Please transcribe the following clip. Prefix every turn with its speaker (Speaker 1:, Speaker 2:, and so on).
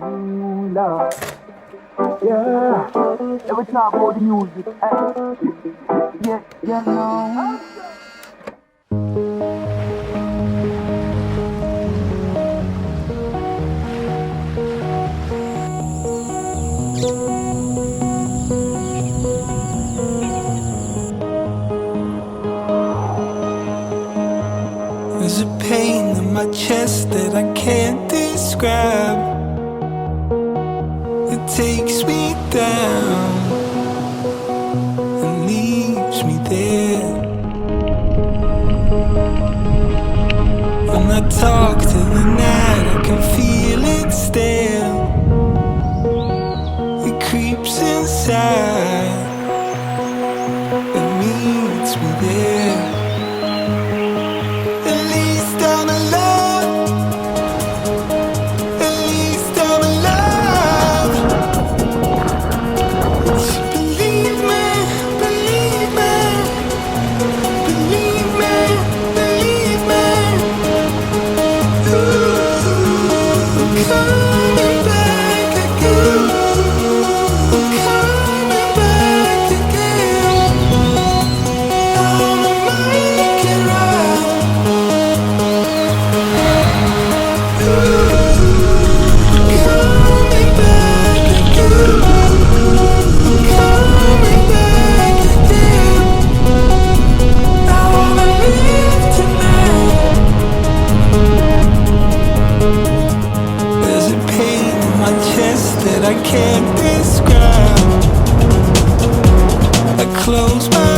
Speaker 1: Love. Yeah. Every time about the music. Yeah, you know.
Speaker 2: There's a pain in my chest that I can't describe. It takes me down and leaves me there. When I talk to the night, I can feel it still. It creeps inside and meets me there. I can't describe. I close my